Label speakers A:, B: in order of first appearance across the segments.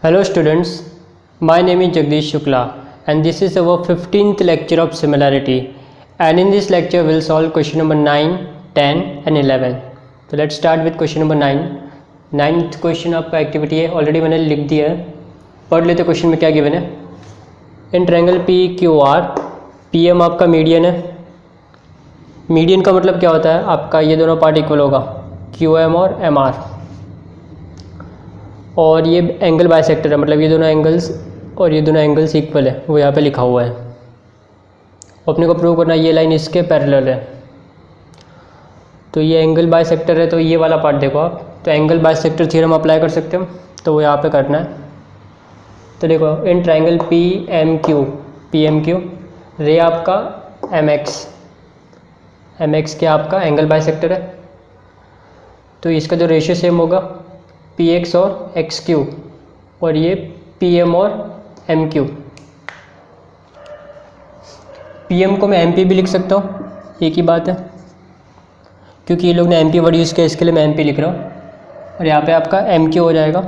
A: Hello students, my name is Jagdish Shukla and this is our 15th lecture of similarity, and in this lecture we'll solve question number 9, 10 and 11. So let's start with question number 9. 9th question आपका activity है, already मैंने लिख दिया है, पढ़ लेते question में क्या गिवन है. In triangle P Q R P M आपका मीडियन है. मीडियन का मतलब क्या होता है, आपका ये दोनों पार्ट इक्वल होगा, क्यू एम और एम आर, और ये एंगल बाइसेक्टर है, मतलब ये दोनों एंगल्स और ये दोनों एंगल्स इक्वल है, वो यहाँ पे लिखा हुआ है. अपने को प्रूव करना ये लाइन इसके पैरेलल है. तो ये एंगल बाइसेक्टर है, तो ये वाला पार्ट देखो आप, तो एंगल बाइसेक्टर थ्योरम अप्लाई कर सकते हो, तो वो यहाँ पे करना है. तो देखो in triangle P M Q रे आपका एम एक्स क्या आपका एंगल बाइसेक्टर है, तो इसका जो रेशियो सेम होगा पी एक्स और एक्स क्यू, और ये पी एम और एम क्यू. पी एम को मैं एम पी भी लिख सकता हूँ, एक ही बात है, क्योंकि ये लोग ने एम पी वर्ड यूज़ किया, इसके लिए मैं एम पी लिख रहा हूँ. और यहाँ पे आपका एम क्यू हो जाएगा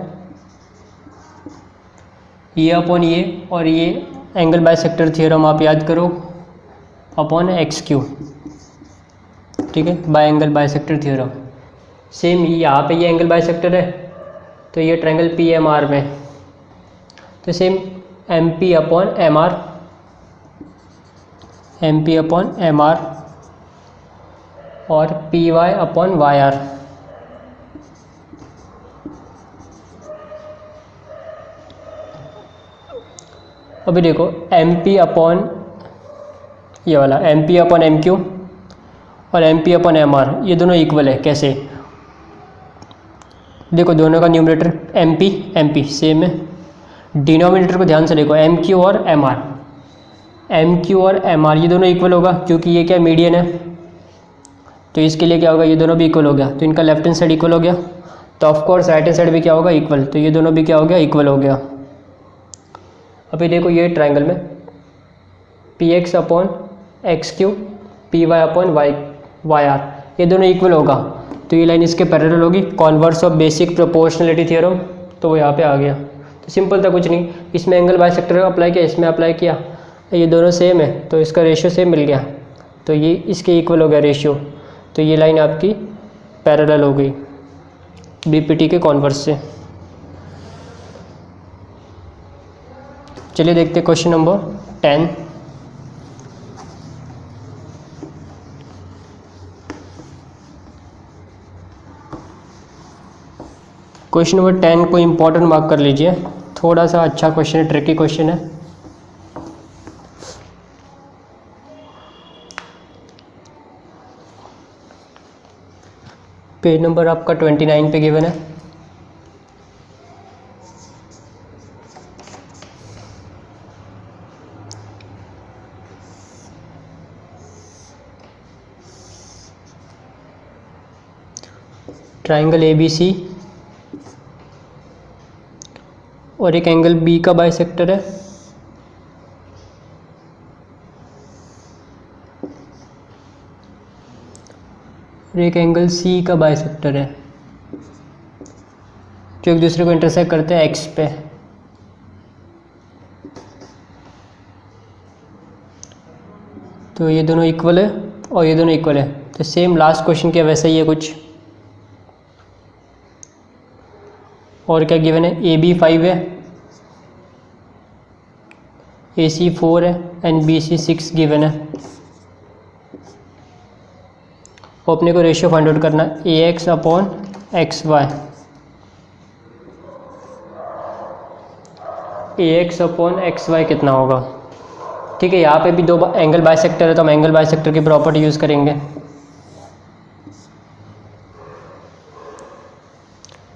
A: ये अपॉन ये, और ये एंगल बाइसेक्टर थ्योरम आप याद करो अपॉन एक्स क्यू, ठीक है, bye angle bisector theorem. Same यहाँ पे ये एंगल बाइसेक्टर है, तो ये ट्रायंगल पी एम आर में, तो same M P upon M R, M P upon M R और P Y upon Y R. अभी देखो एम पी अपॉन ये वाला M P upon M Q और M P upon M R, ये दोनों इक्वल है. कैसे, देखो दोनों का न्यूमरेटर एम पी सेम है. डिनोमिनेटर को ध्यान से देखो, एम क्यू और एम आर ये दोनों इक्वल होगा, क्योंकि ये क्या मीडियन है, तो इसके लिए क्या होगा, ये दोनों भी इक्वल हो गया, तो इनका लेफ्ट हैंड साइड इक्वल हो गया, तो ऑफकोर्स राइट हैंड साइड भी क्या होगा इक्वल, तो ये दोनों भी क्या हो गया इक्वल हो गया. अभी देखो ये ट्रायंगल में P X upon X Q P Y upon Y R, ये दोनों इक्वल होगा, तो ये लाइन इसके पैरेलल होगी, converse of basic proportionality theorem, तो वो यहाँ पे आ गया. तो सिंपल था, कुछ नहीं, इसमें एंगल बाइसेक्टर अप्लाई किया, इसमें अप्लाई किया, ये दोनों सेम है, तो इसका रेशियो सेम मिल गया, तो ये इसके इक्वल हो गया रेशियो, तो ये लाइन आपकी पैरेलल हो गई बीपीटी के कॉन्वर्स से. चलिए देखते क्वेश्चन नंबर 10. क्वेश्चन नंबर 10 को इम्पोर्टेंट मार्क कर लीजिए, थोड़ा सा अच्छा क्वेश्चन है, ट्रिकी क्वेश्चन है. पेज नंबर आपका 29 पे गिवन है. ट्रायंगल ए बी सी और एक एंगल बी का बाइसेक्टर है, और एक एंगल सी का बाइसेक्टर है, जो एक दूसरे को इंटरसेक्ट करते हैं एक्स पे. तो ये दोनों इक्वल है और ये दोनों इक्वल है, तो सेम लास्ट क्वेश्चन के वैसा ही है कुछ. और क्या गिवन है, ए बी 5 है, ए सी 4 है एंड बी सी 6 गिवन है. और अपने को रेशियो फाइंड आउट करना है ए X upon X Y, A X upon X Y कितना होगा. ठीक है, यहाँ पे भी दो एंगल बाइसेक्टर है, तो हम एंगल बाइसेक्टर की प्रॉपर्टी यूज़ करेंगे.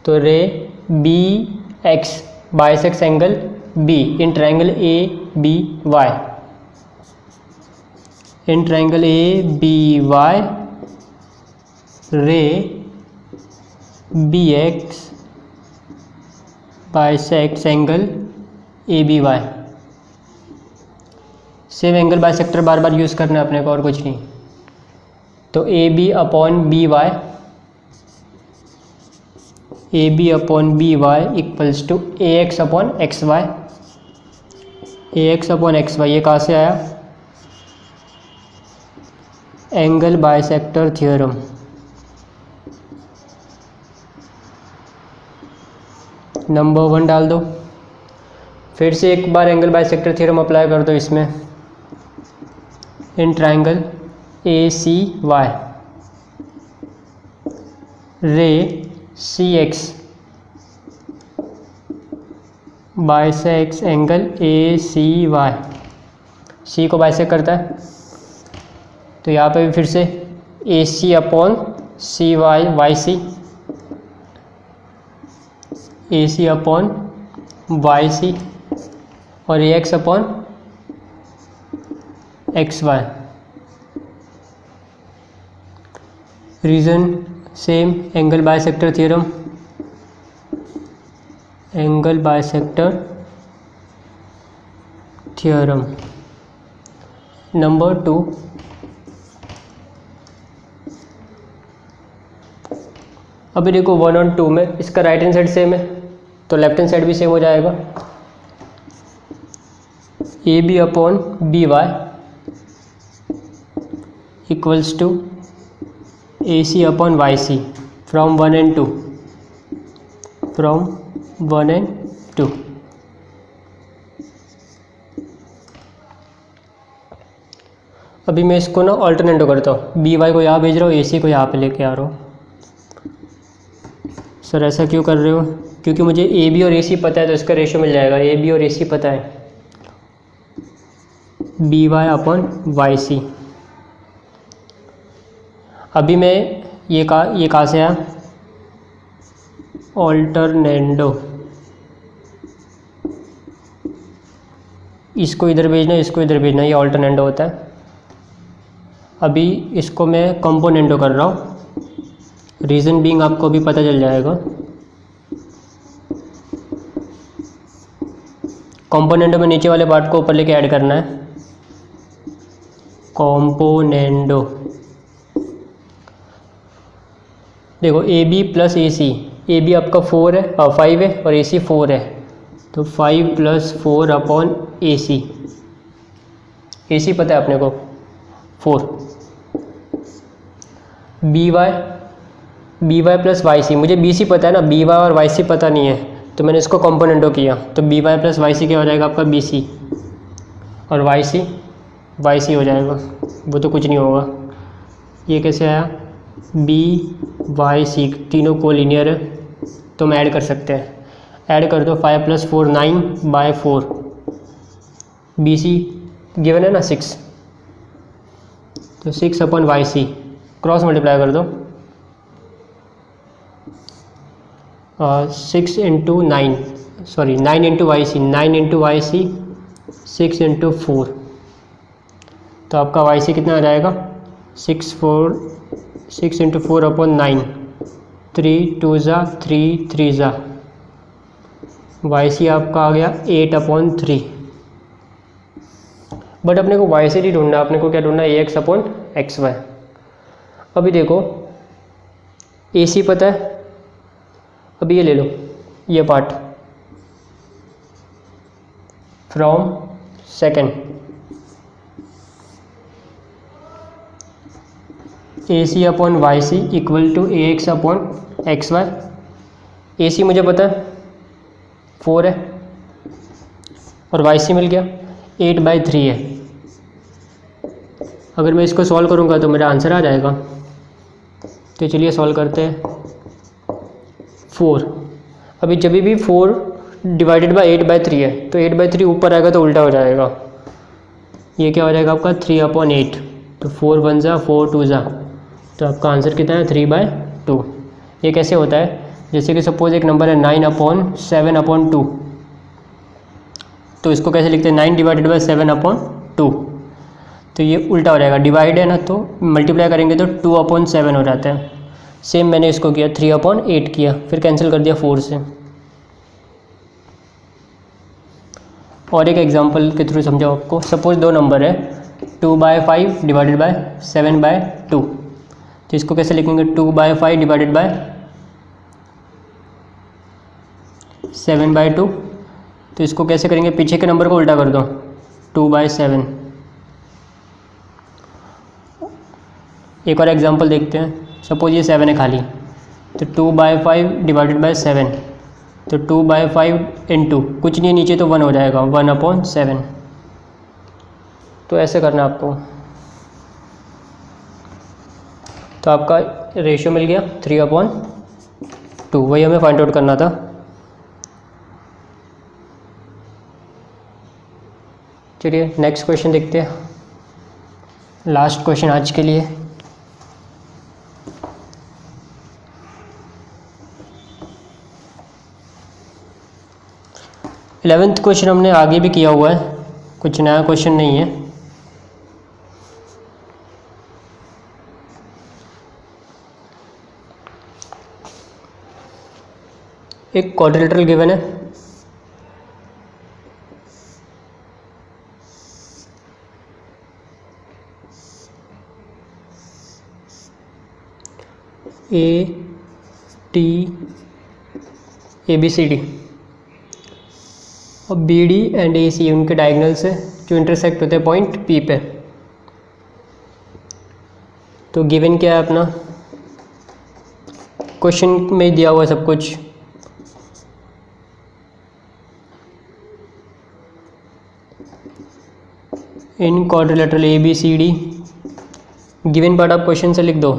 A: तो ray B X bisects angle B in triangle A B Y, in triangle A B Y ray B X bisects angle A B Y. Same angle bisector बार बार use करना है अपने को, और कुछ नहीं. तो A B upon B Y A B upon B Y equals to A X upon X Y. A X upon X Y ये कहाँ से आया? Angle bisector theorem. नंबर 1 डाल दो। फिर से एक बार एंगल बाइसेक्टर थ्योरम अप्लाई कर दो इसमें। In triangle A C Y ray C X bisects angle A C Y. C को बाइसेक्ट करता है, तो यहाँ पे भी फिर से A C upon C Y Y C, A C upon Y C और A X upon X Y. Reason same, angle bisector theorem. Angle bisector theorem. Number 2, अभी देखो 1 और 2 में इसका राइट हैंड साइड सेम है तो लेफ्ट हैंड साइड भी same हो जाएगा। A B upon B Y equals to A C upon Y C from 1 and 2, from 1 and 2। अभी मैं इसको ना ऑल्टरनेटो करता हूँ, बी वाई को यहाँ भेज रहा हूँ, ए सी को यहाँ पे लेके आ रहा हूँ। सर ऐसा क्यों कर रहे हो? क्योंकि मुझे ए बी और ए सी पता है तो इसका रेशियो मिल जाएगा। ए बी और ए सी पता है, B Y upon Y C. अभी मैं ये कहाँ से आया? ऑल्टरनेंडो। इसको इधर भेजना, इसको इधर भेजना, ये ऑल्टरनेंडो होता है। अभी इसको मैं कंपोनेंडो कर रहा हूँ। रीज़न बीइंग आपको भी पता चल जाएगा। कंपोनेंडो में नीचे वाले पार्ट को ऊपर लेके ऐड करना है। कंपोनेंडो। देखो A B plus A C, A B आपका 4 है 5 है और ए सी 4 है, तो 5 + 4 upon A C. A C पता है अपने को 4। B Y plus Y C, मुझे बी सी पता है ना, बी वाई और वाई सी पता नहीं है तो मैंने इसको कंपोनेंटो किया, तो B Y plus Y C क्या हो जाएगा आपका बी सी, और वाई सी हो जाएगा, वो तो कुछ नहीं होगा। ये कैसे आया? बी वाई सी तीनों को लीनियर है तो हम ऐड कर सकते हैं। ऐड कर दो, 5 + 4 9/4। बी सी गिवन है ना 6, तो 6 upon Y C cross multiply कर दो। 6 × 9 sorry 9 × Y C, 9 × Y C 6 × 4, तो आपका वाई सी कितना आ जाएगा? 6 × 4 अपॉन 9, 3 2 ज़ा 3 3 ज़ा। वाई सी आपका आ गया 8/3। बट अपने को वाई सी नहीं ढूंढना, अपने को क्या ढूंढना? ए एक्स अपॉन एक्स वाई। अभी देखो ए सी पता है, अभी ये ले लो ये part from second. A C upon Y C equal to A X upon X Y. A C मुझे पता है 4 है और वाई सी मिल गया 8/3 है। अगर मैं इसको सॉल्व करूँगा तो मेरा आंसर आ जाएगा। तो चलिए सॉल्व करते हैं। 4, अभी जब भी 4 डिवाइडेड बाई 8/3 है तो 8/3 ऊपर आएगा तो उल्टा हो जाएगा। ये क्या हो जाएगा आपका 3/8, तो 4 1 ज़ा 4 2 ज़ा, तो आपका आंसर कितना है 3/2। ये कैसे होता है? जैसे कि सपोज एक नंबर है 9/7/2, तो इसको कैसे लिखते हैं? 9 डिवाइडेड बाई 7/2, तो ये उल्टा हो जाएगा। डिवाइड है ना तो मल्टीप्लाई करेंगे तो 2/7 हो जाता है। सेम मैंने इसको किया 3/8 किया, फिर कैंसिल कर दिया 4 से। और एक एग्जांपल के थ्रू समझाओ आपको। सपोज 2 नंबर है 2/5 डिवाइडेड बाय 7/2, तो इसको कैसे लिखेंगे? 2/5 डिवाइडेड बाय 7/2, तो इसको कैसे करेंगे, पीछे के नंबर को उल्टा कर दो, 2/7। एक और एग्जांपल देखते हैं। सपोज ये 7 है खाली, तो 2/5 डिवाइडेड बाय 7, तो 2/5 इंटू कुछ नहीं नीचे तो 1 हो जाएगा, 1/7। तो ऐसे करना आपको। तो आपका रेशियो मिल गया 3/2, वही हमें फाइंड आउट करना था। चलिए नेक्स्ट क्वेश्चन देखते हैं, लास्ट क्वेश्चन आज के लिए। इलेवेंथ क्वेश्चन हमने आगे भी किया हुआ है, कुछ नया क्वेश्चन नहीं है। एक क्वाड्रिलेटरल गिवन है, ABCD और BD एंड AC उनके डायगोनल्स है जो इंटरसेक्ट होते हैं पॉइंट P पे। तो गिवन क्या है अपना, क्वेश्चन में दिया हुआ है सब कुछ। In quadrilateral ABCD, given part आप क्वेश्चन से लिख दो,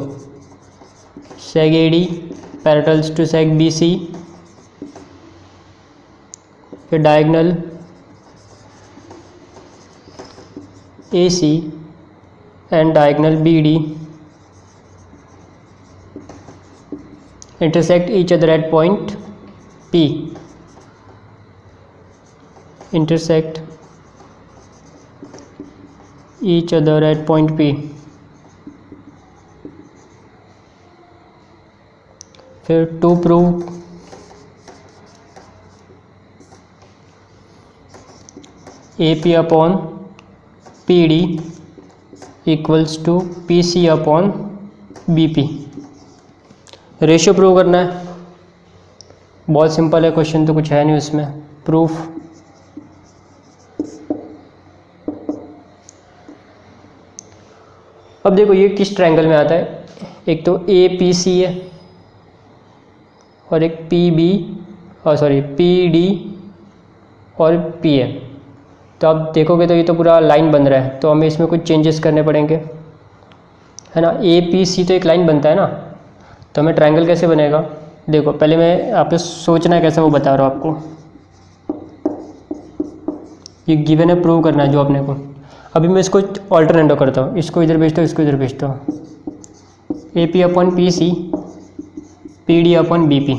A: seg AD parallels to seg BC, फिर diagonal AC and diagonal BD intersect each other at point P, intersect each other at point P। फिर to prove AP upon PD equals to PC upon BP। Ratio prove करना है, बहुत simple है question, तो कुछ है नहीं उसमें। प्रूफ अब देखो ये किस ट्रायंगल में आता है, एक तो APC है और एक PD और P है। तो आप देखोगे तो ये तो पूरा लाइन बन रहा है, तो हमें इसमें कुछ चेंजेस करने पड़ेंगे, है ना। APC तो एक लाइन बनता है ना, तो हमें ट्रायंगल कैसे बनेगा। देखो पहले मैं आपको सोचना है कैसे, वो बता रहा हूँ आपको। ये गिवन है, प्रूव करना है जो अपने को। अभी मैं इसको ऑल्टरनेटो करता हूँ, इसको इधर भेजता हूँ, इसको इधर भेजता हूँ। AP upon PC, PD upon BP।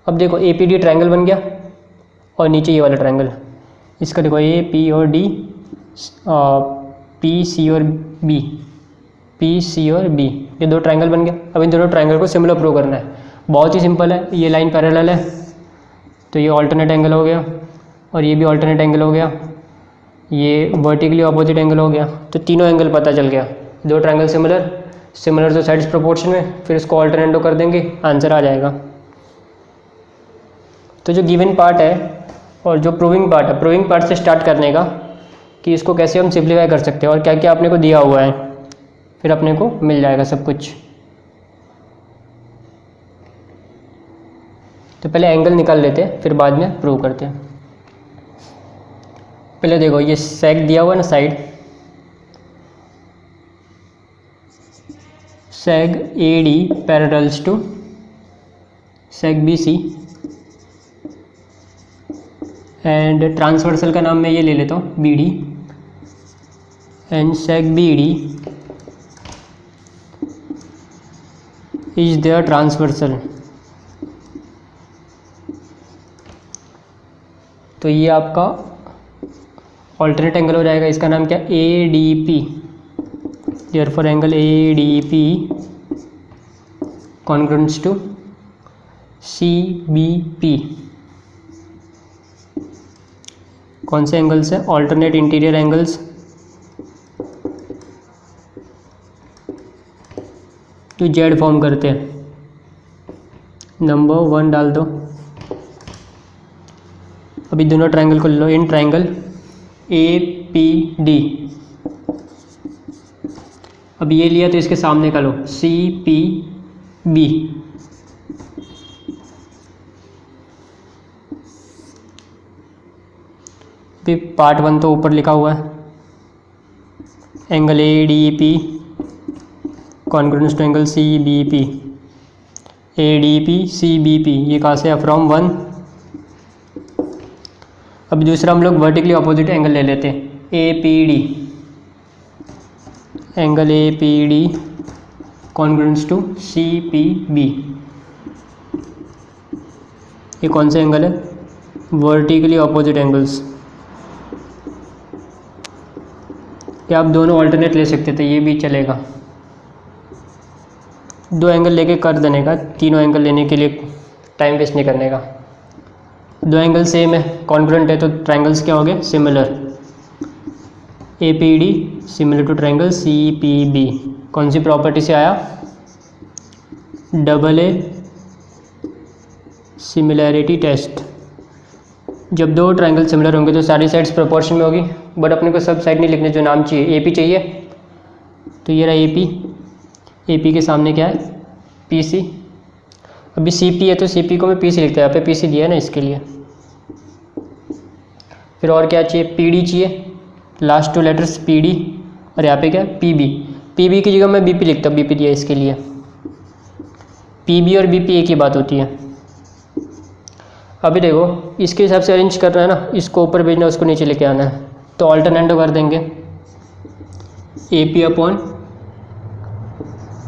A: अब देखो APD ट्रायंगल बन गया और नीचे ये वाला ट्रायंगल, इसका देखो AP और D, PC और B, PC और B, ये दो ट्रायंगल बन गया। अब इन दोनों ट्रायंगल को सिमिलर प्रूव करना है, बहुत ही सिंपल है। ये लाइन पैरेलल है तो ये ऑल्टरनेट एंगल हो गया, और ये भी ऑल्टरनेट एंगल हो गया, ये वर्टिकली ऑपोजिट एंगल हो गया। तो तीनों एंगल पता चल गया, दो ट्रायंगल सिमिलर तो साइड्स प्रोपोर्शन में, फिर इसको ऑल्टरनेटो कर देंगे, आंसर आ जाएगा। तो जो गिवन पार्ट है और जो प्रूविंग पार्ट है, प्रूविंग पार्ट से स्टार्ट करने का कि इसको कैसे हम सिंप्लीफाई कर सकते हैं और क्या क्या अपने को दिया हुआ है, फिर अपने को मिल जाएगा सब कुछ। तो पहले एंगल निकाल लेते हैं, फिर बाद में प्रूव करते हैं। पहले देखो ये सेग दिया हुआ है ना, side seg AD parallels to seg BC, and transversal का नाम मैं ये ले लेता हूँ BD, and seg BD is their transversal. तो ये आपका ऑल्टरनेट एंगल हो जाएगा, इसका नाम क्या, ADP। Therefore angle ADP congruent to CBP। कौन से एंगल्स हैं, ऑल्टरनेट इंटीरियर एंगल्स। तो जेड फॉर्म करते हैं। नंबर 1 डाल दो, अभी दोनों ट्रायंगल को ले लो, in triangle A P D. अब ये लिया तो इसके सामने का लो, सी पी बी। अभी पार्ट 1 तो ऊपर लिखा हुआ है, angle A D P congruence to angle C B P. A D P C B P, ये कहाँ से है, फ्रॉम 1। अब दूसरा हम लोग वर्टिकली अपोजिट एंगल ले लेते हैं, A P D, angle A P D congruence to C P B. ये कौन सा एंगल है, वर्टिकली अपोजिट एंगल्स। ये आप दोनों ऑल्टरनेट ले सकते थे, ये भी चलेगा। 2 एंगल लेके कर देने का, 3 एंगल लेने के लिए टाइम वेस्ट नहीं करने का। 2 एंगल सेम है, कॉन्ग्रुएंट है, तो ट्रायंगल्स क्या हो गए, similar. A P D similar to triangle C P B. कौन सी प्रॉपर्टी से आया, डबल ए सिमिलैरिटी टेस्ट। जब 2 ट्रायंगल सिमिलर होंगे तो सारी साइड्स प्रोपोर्शन में होगी, बट अपने को सब साइड नहीं लिखने, जो नाम चाहिए, ए पी चाहिए, तो ये रहा ए पी। ए पी के सामने क्या है, पी सी। अभी सी पी है तो सी पी को मैं पी सी लिखता है, यहाँ पे पी सी दिया है ना, इसके लिए। फिर और क्या चाहिए, पी डी चाहिए, लास्ट 2 लेटर्स पी डी, और यहाँ पे क्या, पी बी। पी बी की जगह मैं बी पी लिखता हूँ, बी पी दिया इसके लिए। पी बी और बी पी एक ही बात होती है। अभी देखो इसके हिसाब से अरेंज करना है ना, इसको ऊपर भेजना, उसको नीचे लेके आना है, तो ऑल्टरनेटो कर देंगे, A P upon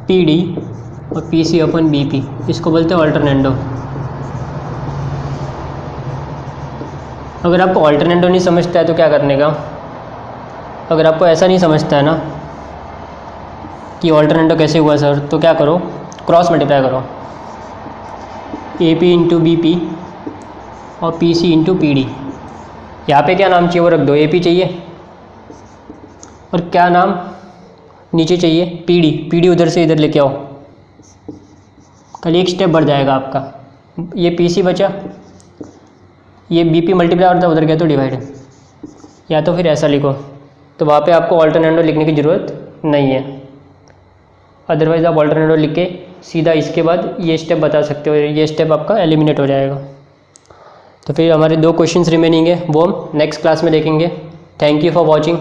A: P D और पी सी अपन बी पी, इसको बोलते हैं ऑल्टरनेटो। अगर आपको ऑल्टरनेटो नहीं समझता है तो क्या करने का, अगर आपको ऐसा नहीं समझता है ना कि ऑल्टरनेटो कैसे हुआ सर, तो क्या करो, क्रॉस मल्टीप्लाई करो, A P into B P और P C into P D. यहाँ पर क्या नाम चाहिए वो रख दो, ए पी चाहिए, और क्या नाम नीचे चाहिए, पी डी। पी डी उधर से इधर लेके आओ, कल एक स्टेप बढ़ जाएगा आपका। ये पी सी बचा, ये बी पी मल्टीप्लाई होता है, उधर गया तो डिवाइड। या तो फिर ऐसा लिखो, तो वहाँ पे आपको ऑल्टरनेटो लिखने की ज़रूरत नहीं है। अदरवाइज़ आप ऑल्टरनेटो लिख के सीधा इसके बाद ये स्टेप बता सकते हो, ये स्टेप आपका एलिमिनेट हो जाएगा। तो फिर हमारे 2 क्वेश्चंस रिमेनिंग है, वो हम नेक्स्ट क्लास में देखेंगे। Thank you for watching.